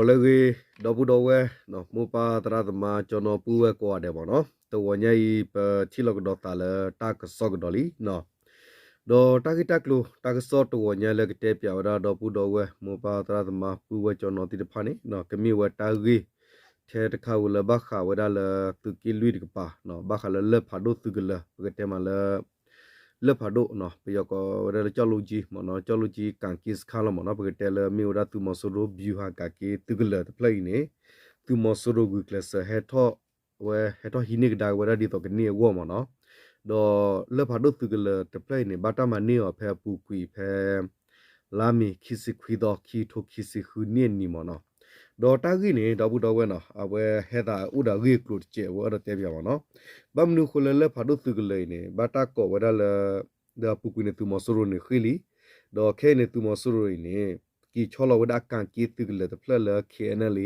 lagi dobu dowe no mupa tradama jono puwe ko ade bono to wanyai pe chilok do tale tak sok doli no do takitaklu tak so to wanyai le kete pya wada dobu dowe mupa tradama puwe jono ti phani no kemi we tagi the ta kha wala ba kha wada le tu ki lui de pa no ba kha le phado tu gele kete ma le le phado no pe yo ko wada le chology mo no chology kan kis khala mo no pe kete le mi wada tu mo so ro view ha ka ki tu gele the play ne tu mo so ro gu class he tho we he tho hinik da wada di to ke ni wo mo no do le phado tu gele the play ne bata ma ni o phe pu kwi phe lami khisi khwi do khi tho khisi khu ni ni mo no do ta gi ne do bu do we no a we he da u da gi kru che wo da te bya mo no bam nu khu le phado tu gele ne bata ko wada le da pu kwi ne tu mo so ro ne khili do khe ne tu mo so ro ne ki cholo wada kan ki tu gele the play le knl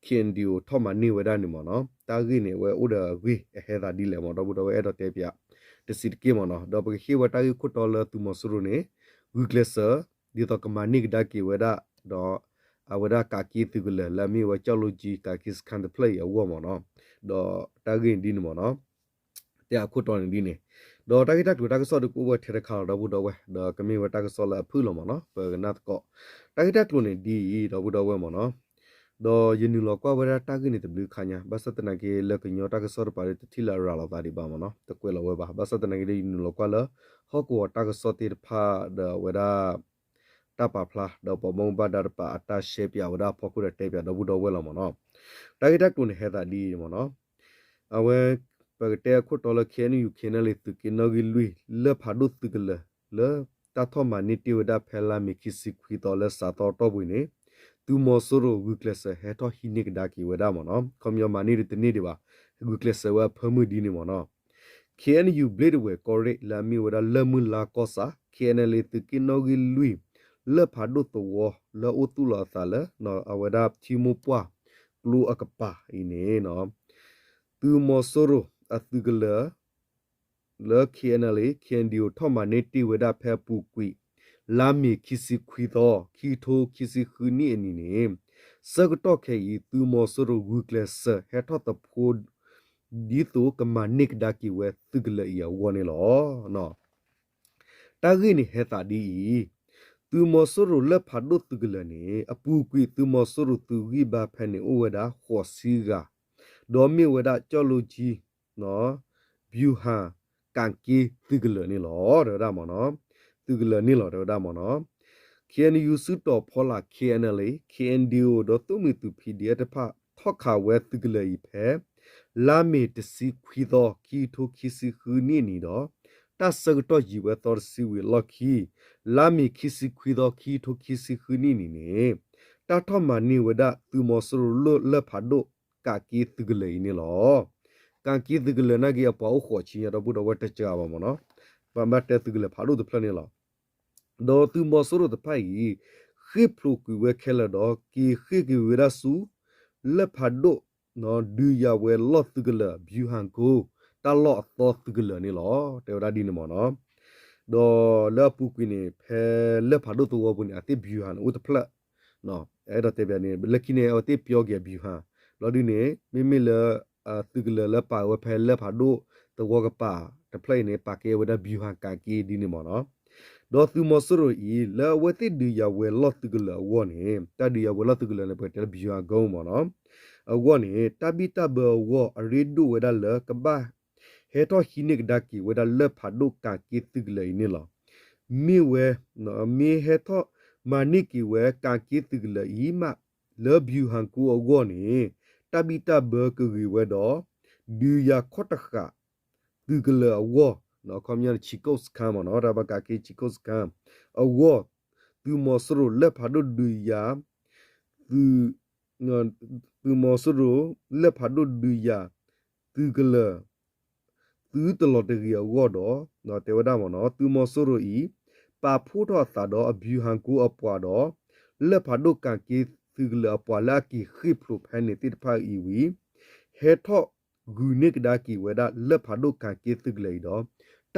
KNDO ထောက်မှနေဝဒနေမနော်တာဂိနေဝဲဥဒဂိအဟဲတာဒီလေမတော့ဘူးတော့အဲ့တော့တဲပြတစစ်ကေမနော်တော့ပခေဝတာဂိခုတော်လသူမဆရုနေဝီကလဆာဒီတော့ကမနိကဒါကီဝဒတော့အဝဒကာကီသူကလလမီဝချောလိုဂျီကာကီစကန်ဒပလေအဝမနော်တော့တာဂိဒီနမနော်တဲ့ခုတော်နေဒီနေတော့တာဂိတာတူတာကစောတူကိုဝထဲခါတော့ဘူးတော့ဝဲတော့ကမီဝတာကစောလာဖူးလမနော်ပနတ်ကောတာဂိတာတူနေဒီတော့ဘူးတော့ဝဲမနော်do yinu lo kwa wera tagi ni tblu khanya basatna ke lek nyo ta ka sor pare thila ra la ta di ba ma no to kwe lo we ba basatna ke yinu lo kwa la ho ko ta ka so ti pha da wera ta pa phla do po mong ba da pa ata shape ya wera pho ku te pya do bu do we lo ma no ta ki ta ku ni he ta di ma no awe pa te khu to la khe ni yu khe na le tu ke no gi lui le pha du tu ke le ta tho ma ni ti wera phela mi ki si khwi to le sa to to bu ni tu mo so ro gu class he to hinik da ki weda mo no kom yo mani ri tni di ba gu class wa phamu di ni mo no KNU blade we correct la mi weda la mu la ko sa KNL tu ki no gi lui le pha do to wo la o tu la sa le no aweda thi mo pwa lu akapa ine no tu mo so ro atu gla le KNL KNDO ထောက်မှနေတိဝeda phe pu kwiလာမီခီစီခွီတော့ခီထိုခီစီခူနီအနီနေစကတော့ခဲဤသူမောဆရဂူကလစဟက်ထတ်ဖိုဒီတိုကမနိကဒါကီဝဲသူကလေယဝနေလောနော်တာဂိနီဟက်တာဒီသူမောဆရလက်ဖတ်ဒုသူကလနေအပူကွီသူမောဆရသူဂိဘာဖဲနေဩဝဒါခေါ်စီကဒေါ်မီဝဒါကြောလိုကြီးနော်ဘျူဟာကန်ကီသူကလနေလောရမနော်သူကလနေလောတော့ဒါမနော် KNU စုတော်ဖောလာ KNL KNDO တော့သူမီသူ PDF တဖထောက်ခါဝဲသူကလေဖဲလာမေတစီခွီတော့ခီထိုခီစီခူနီနီတော့တဆကတော့ယူဝဲတော်စီဝီလော်ခီလာမေခီစီခွီတော့ခီထိုခီစီခူနီနီနေတထမနီဝဒသူမောဆရလလဖာဒိုကာကီသူကလေနေလောကန်ကီသူကလေနာကြီးအပေါခေါ်ချီရတော့ဘူးတော့ဝတ်တကြပါမနော်ပမတ်တဲ့သူကလေဖာဒိုတဖလနေလောdo tu mo so ro de pai khi plu ku we khela do ki khi ki we ra su le pha do no du ya we lo tu gla byu han ko ta lo to tu gla ni lo te ra di ni mo no do le pu ku ni phe le pha do tu wo bu ni ati byu han u de pla no e do te bya ni le ki ne o te pyo ge byu han lo di ni mi mi le tu gla le pa we phe le pha do to wo ga pa te play ni pa ke we da byu han ka ki di ni mo no do tu mo so ro i la we ti du ya we lot tu gla wo ni ta du ya we lot tu gla ne pe te bi ya go mo no wo ni ta bi ta bo wo re du we da la ka ba he to hinik da ki we da le pha do ka ki tu gla ni lo mi we no mi he to ma ni ki we ka ki tu gla i ma le bi han ku wo ni ta bi ta bo ku wi we do du ya khot kha tu gla wo no community chicos kam no raba ka ke chicos kam awo tu mosro le phado du ya tu no tu mosro le phado du ya tu gla tu tlo de ya wo do no te wada mo no tu mosro i pa phu tho sa do abyu han ku apwa do le phado ka ke tu gla apwa la ki khip lu phan ni ti pha i wi he tho gu nik da ki wada le phado ka ke tu gla do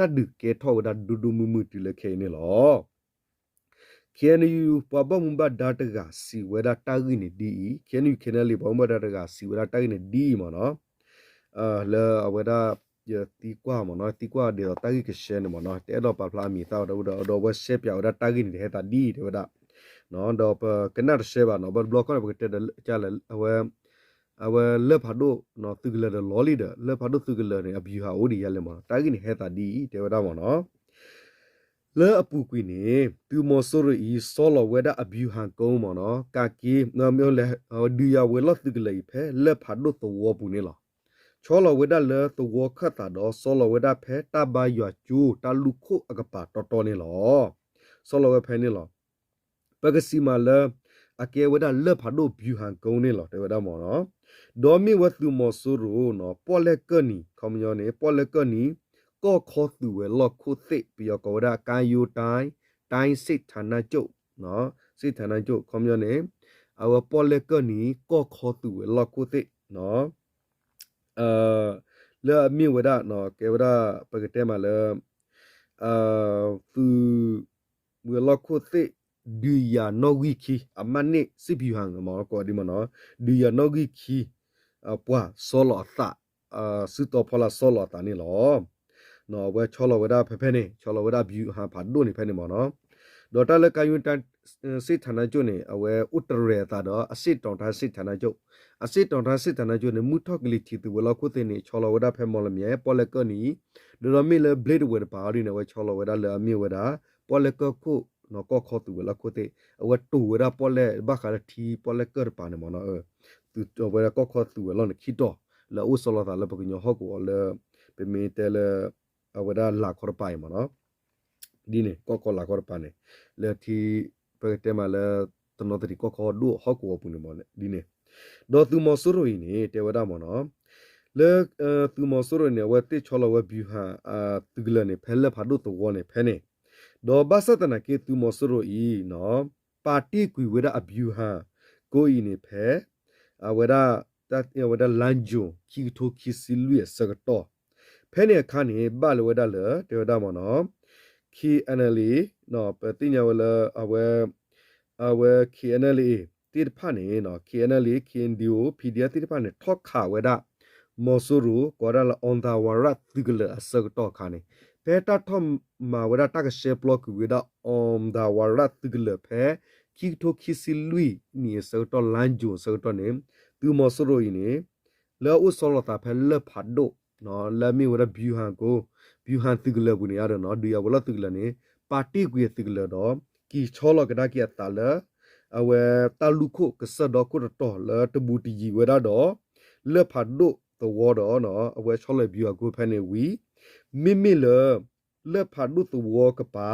တဒုကေထောဒါဒူဒူမူမူတီလခေနေလော can you pabamba data si whether tagin di can you kenali bomba data si whether tagin di mono le whether ya ti kwa mono ti kwa de tagi ke shen mono te do pa pla mi ta do wa shape ya whether tagin de ta di de whether no do pa kenar sheba no but block ko te cha le awa le phado no tugla de loli de le phado tugla ne abu ha odi ya le mono tagin he ta di de whether mono le apu kui ne tu mo soro I solo weda abu han ko mo no ka ki no myo le du ya we lo tu le phe le phado to wo pu ne lo cholo weda le to wo khat ta do solo weda phe ta ba yo chu ta lu kho agapa to ne lo solo we phe ne lo pa ka si ma le ake weda le phado bu han ko ne lo te weda mo no do mi wa tu mo soro no po le ka ni khom yo ne po le ka niก็ขอตัวลอกคู่ติปียกว่าได้การอยู่ตายสิทธานาจุเนาะสิทธานาจุคอมยอนเนี่ยเอาว่าปอลเลก็นี้ก็ขอตัวลอกคู่ติเนาะแล้วมีว่าได้เนาะแกว่าได้ปกติมาแล้วคือเวลาคู่ติดูยานอวิคีอามันนี่สิบิวหังมาก็ดีมาเนาะดูยานอวิคีปัวโซลอตาสุดต่อพอละโซลอตานี่หรอno we cholo weda phe ne cholo weda view ha pha do ni phe ne mo no dota le kayun ta sit thana chu ne awe utre ta do asit tong tha sit thana chu asit tong tha sit thana chu ne mu thok li thi tu wala khu te ni cholo weda phe mo le mye pole ko ni do mi le blade weda ba ri ne we cholo weda le mi weda pole ko khu no ko kho tu wala khu te awe tu weda pole ba kha thi pole ko pa ne mo no tu weda ko kho tu wala ne khi do le u solo ta le ba nyo ho ko le pe me te le awada la khor pai ma no dine ko la khor pa ne le thi pe te ma le tono tri ko kho du ho ko pu ne mo ne dine do tu mo suru ni te wada mo no le tu mo suru ne wa te cholo wa bi ha tu gla ne phel pha du to wo ne phe ne do ba sa ta na ke tu mo suru I no party ku wada abu ha ko I ne phe awada ta wada lanjo ki to ki silu ya sa toဖဲနေခါနေဘလဝဒလတေဝဒမနောခီအနလီနော်ပတိညာဝလအဝခီအနလီတိဖာနေနော်ခီအနလီခင်ဒီယိုပီဒီယာတိဖာနေထောက်ခဝဒမောဆူရူကောရလအွန်ဒါဝရတ်တိကလအစကတော့ခါနေဖဲတာထမဝဒတာကရှေပလော့ကဝဒအွန်ဒါဝရတ်တိကလဖဲခီထိုခီစီလူီနီစကတော့လန်ဂျူစကတော့နေသူမောဆူရူနေလောဥဆောလတာဖဲလဖတ်ဒိုနော်လမ်းမီဝရဘျူဟန်ကိုဘျူဟန်တိကလဘူးနေရတော့နော်ဒီယဝလတိကလနေပါတီကွေတိကလတော့ကီချောလကဒါကီတာလအဝဲတာလူခုကဆဒခုတော့လတဘူတီကြီးဝရတော့လေဖတ်ဒိုတဝတော့နော်အဝဲချောလဘျူအကိုဖဲနေဝီမိလေဖတ်ဒိုတဝကပါ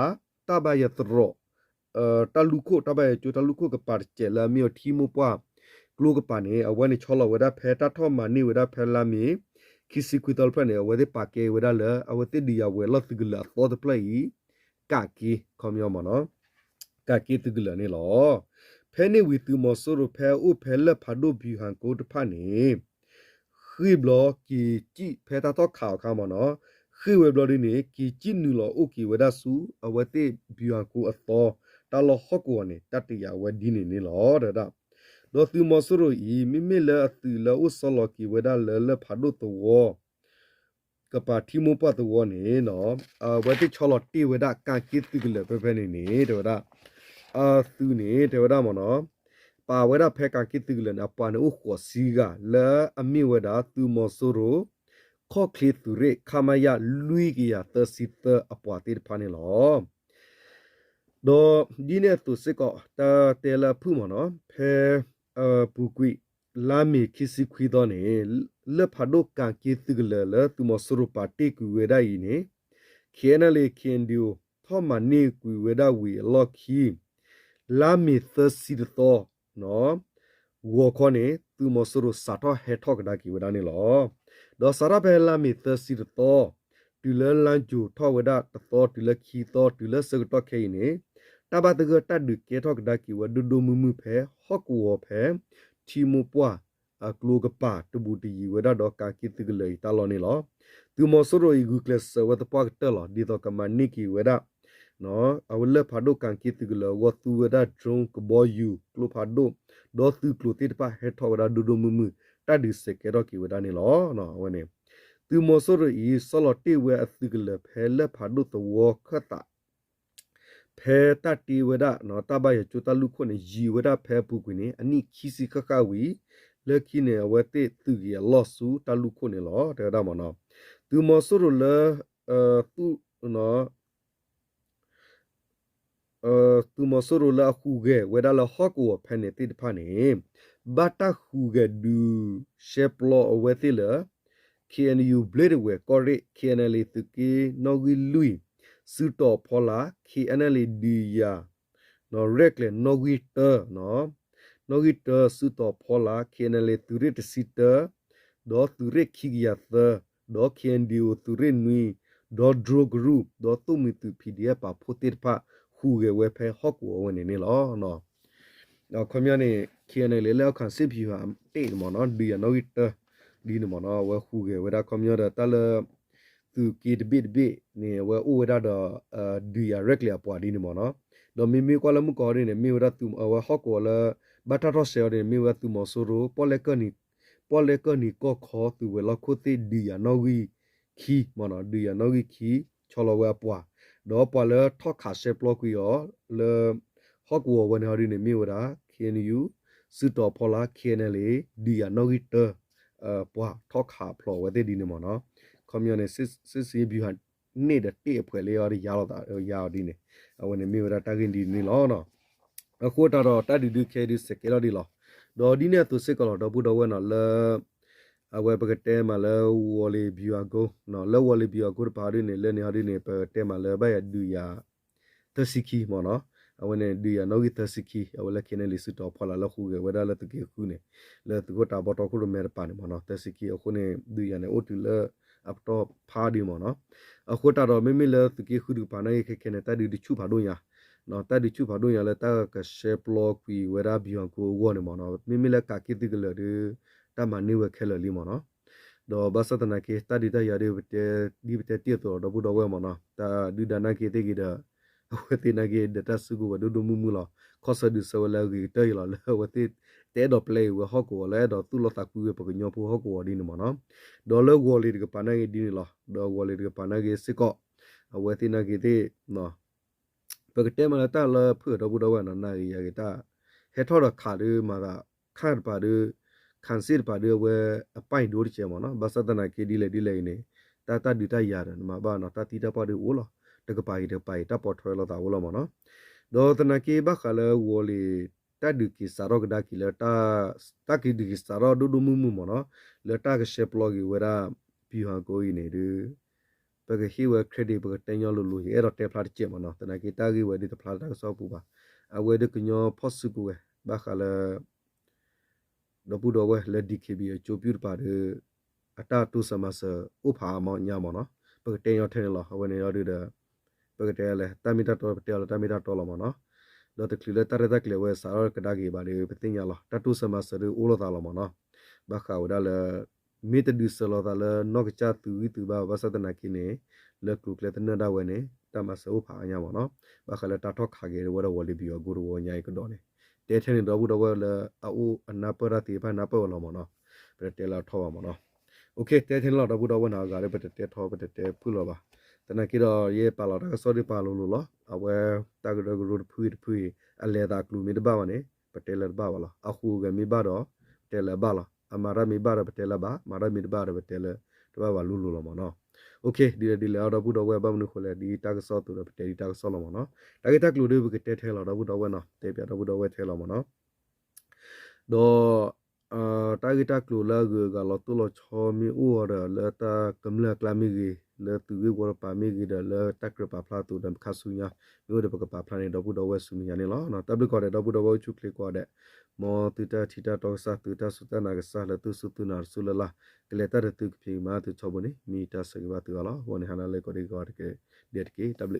တဘယတရောတာလူခုတဘယကျတာလူခုကပါကျဲလာမီထီမူပွားကလူကပါနေအဝဲနေချောလဝရဖဲတာထောမနီဝရဖဲလာမီkisi kuital plane awade pake weda le awate dia we lot gula to the play kaki komyo mono kaki tugula ne lo phene wi tu mo so ro phe u phe le phado bi han ko de pha ne khi blo ki chi phe ta to khaw kha mono khi we blo ni ki chi nu lo u ki weda su awate bi han ko ato ta lo hok ko ne tatiya we di ne lo da do tu mo suru I mi le tu le u solo ki weda le phado to wo ka pa thi mo pa to wo ne no wa ti cholo ti weda ka ki tu le pe ne do da tu ne de weda mo no pa weda phe ka ki tu le na pa ne u kho si ga le ami weda tu mo suru kho kli tu re khamaya lui ki ya ta si ta apwa ti pha ne lo do di ne tu se ko ta te la phu mo no pheပူကွိလာမီခီစီခွီတော့နေလဖဒိုကန်ကီတကလလသူမစရပါတိကွေဝဒိုင်နေခေနလေခင်ဒီယိုသောမနီကွေဝဒဝီလော်ခီလာမီသစီတော့နော်ဝခေါနေသူမစရစာတော့ဟက်ထော့ကဒါကီဝဒနေလောဒေါ်စရဘဲလာမီသစီတော့တူလလန်ကျူထော့ဝဒတော့တူလခီတော့တူလစကတော့ခဲနေတဘာတကတတ်ဒကေထော့ကဒါကီဝဒဒမမှုဖဲဟော့ကူဝဖဲချီမူပွားကလိုကပါတဘူတီဝဒတော့ကာကီတကလေတာလောနေလောသူမဆရိုဤဂူကလစ်ဝတ်ပွားတလောဒီတော့ကမနိကီဝဒ နော်အဝလဖာဒိုကန်ကီတကလဝတူဝဒါဒရုံကဘောယူကလိုဖာဒိုဒေါ်သူကလိုတိတပါဟက်ထောဝဒါဒူဒူမူမူတတ်ဒီစကေတော့ကီဝဒါနေလောနော်ဝနေသူမဆိုရီဆလတိဝဲအသကလဖဲလဖာဒိုတဝခတာဖဲတတီဝဒါနော်တဘရချူတလူခွနေဂျီဝဒါဖဲပူကွနေအနိခီစီခခဝီလက်ခိနေဝတေသူရလော့ဆူတလူခွနေလောတဲ့ဒါမနော်သူမဆိုရလသူနော်သူမဆိုရလာခုကဝဲဒါလဟော့ကိုဖဲနေတိတဖာနေဘတာခုကဒူရှေပလောဝဲတိလ KNU blade we correct KNL to ke nogi lui suto phola KNL dia no rekle nogi ter suto phola KNL to ret sitter do to rek khigia do KNDU to re nui do drug group do to mi to PDF pa photir pha hu ge we phe hok wo wen ne lo no no khomya ne KNL le khan sip hu ha te mo no dia nogi terဒီနမနော်ဝခုကေဝဒါကွန်မြူတာတလသူကီဒဘစ်ဘီနေဝဥဝဒါတော့ဒီရရက်လျာပွားဒီနမနော်ဒမီမီကောလမှုကောရနေမီဝဒါသူဝဟောကောလဘတာတော့ဆယ်ရမီဝသူမဆိုရိုပေါ်လကနီကောခေါ်သူဝလခုတိဒီရနော်ဝီခီမနော်ဒီရနော်ဝီခီချောလဝပွားတော့ပွာလထောက်ခါရှေပလော့ကွီယောလေဟောကောဝန်ဟာရီနေမီဝဒါ KNU စစ်တော်ဖော်လာ KNL ဒီရနော်ဝီတပွားထောက်ခါဖလော်ဝဲတဲ့ဒီနေမနော်ကွန်မြူနစ်စစ်စီဘီဟန်နေတဲ့တေအဖွဲလေးရရောက်တာရောက်ဒီနေအဝင်နေမြေရတာကင်းဒီနေလောနော်အခုတော့တတ်ဒီခဲဒီစကေလောဒီလောဒေါ်ဒီနေသူစစ်ကောတော့ဘူးတော့ဝဲနော်လဲအဝဲပကတဲမှာလဲဝေါ်လီဘီယာကိုနော်လဲဝေါ်လီဘီယာကိုပါရင်းနေလဲနေဟာဒီနေပတဲမှာလဲဘဲဒူယာသစီကီမနော်အဝင်နေဒီယာနော်ဂီသစီကီအဝလဲခင်းနေလီစတော့ဖလာလခုကေဝဒါလဲတကေခုနေလဲသူကတာဘောတော့ခုလိုမဲပါနေမနော်သစီကီအခုနေဒီယာနေအိုတူလဲအပတော့ဖာဒီမနော်အခုတော့မမီလဲတကေခုဒီပါနေခခဲနေတာဒီချူပါတော့ညာနော်တဒီချူပါတော့ညာလဲတာကရှေပလော့ကွီဝဒါဘီယန်ကိုဝနေမနော်မမီလဲကာကီတိကလဲဒီတမနေဝခဲလလီမနော်တော့ဘာသတနာကေတဒီတရရဘတဲ့ဒီဘတဲ့တီတော့ဘူးတော့ဝဲမနော်တာဒီဒနာကေတေကေဒါဝတိနာကေဒတာစုကိုဒဒမူမူလာခောဆဒုဆဝလာကေတေလာဝတိတဲတော့ play ဝဟောကိုလဲတော့သူလတာကူပကညောဖူဟောကိုဒီနမနော်ဒေါ်လဝလီကပနာကေဒီနီလာဒေါ်ဝလီကပနာကေစကောဝတိနာကေတေနော်ပကတဲမလာတာလဖွတော့ဘူးတော့ဝနာနာရကေတာဟဲထော်တော့ခါရမာတာခါပါရခန်စစ်ပါရဝဲအပိုင်ဒိုးချေမနော်ဘာသတနာကေဒီလေနေတာဒီတရတယ်မှာဘာနော်တာတီတာပါရအိုလားတကပိုင်တပေါ်ထွဲလို့တာဝလို့မနော်ဒေါ်တနကေဘခါလဝလီတဒုကီစာရောကဒါကီလတာကီဒီကီစာရောဒူဒူမူမူမနော်လတာကရှေပလော်ဂီဝရာဘီဟာကိုင်းနေတယ်ပကဟီဝခရဒီပကတညောလူလူအဲ့တော့တက်ဖလာချေမနော်တနကေတာကီဝဒီတဖလာတာဆောပူပါအဝဲဒကညောဖော့စုကူဝဲဘခါလဒပူတော်ဝဲလက်ဒီကေဘီချိုပြူပါတဲ့အတာတူဆမဆဥဖာမောညာမနော်ပကတညောထဲလောဝဲနေရတဲ့ပကတဲလေတမီတာတော်ပတဲလေတမီတာတော်လောမနော်တော့တကလတရတဲ့ကလေဝဲစာရကဒါကြီးပါလေပတင်ရလောတတူစမဆရအိုလောတာလောမနော်ဘခါဝဒါလေမီတဒုဆလောတာလေနော့ကချတူဝီတူဘာဝဆတနာကိနေလကလုကလေတနဒါဝဲနေတမဆောဖာညာမနော်ဘခါလေတာထောက်ခါကေဝရဝလီဘီယောဂူရဝညာိကတော့နေတဲထဲနေတော့ဘူးတော့ဝဲလေအိုအနာပရတိဖာနာပေါ်လောမနော်ပတဲလာထောမနော်โอเคတဲထဲလောက်တော့ဘူးတော့ဝနာကလည်းပတဲထောပတဲဖူလောပါတနကိတော့ရေပါလာတော့စောဒီပါလို့လောအဝဲတာဂရဂရုဖွေအလေတာကလူမီတဘာဝနေပတဲလဘာဝလာအခုကမီဘာတော့တဲလဘာလာအမာရမီဘာရပတဲလဘာမာရမီဘာရပတဲလတဘာဝလူလူလောမနော်โอเคဒီလေတော့ဘူးတော့ဝဲဘာမနုခလဲဒီတာကစောတူပတဲဒီတာကစောလောမနော်တာကတကလူတွေဘကတဲထဲလာတော့ဘူးတော့ဝဲနော်တဲပြတော့ဘူးတော့ဝဲထဲလောမနော်တော့တာဂီတာကလူလာကလောတူလောချောမီအိုရလာတာကမလကလာမီကြီးလာတူဝေဝပါမီကြီးလာတက်ရပါဖလာတူဒမ်ခါဆူညာမျိုးတပကပါဖလာနေတော့ဘူးတော့ဝဲဆူမီညာနေလောနော်တပ်ဘကောတဲ့တော့ဘူးတော့ဝဲချုကလီကောတဲ့မောတူတာထီတာတော့စာတူတာစုတနာကစားလာတူစုတူနာဆူလာကလေတာတူကပြေမာတူချောဘနေမီတာစကဘာတူလာဝနေဟနာလေကောဒီကောတဲ့ကဒက်ကေတပ်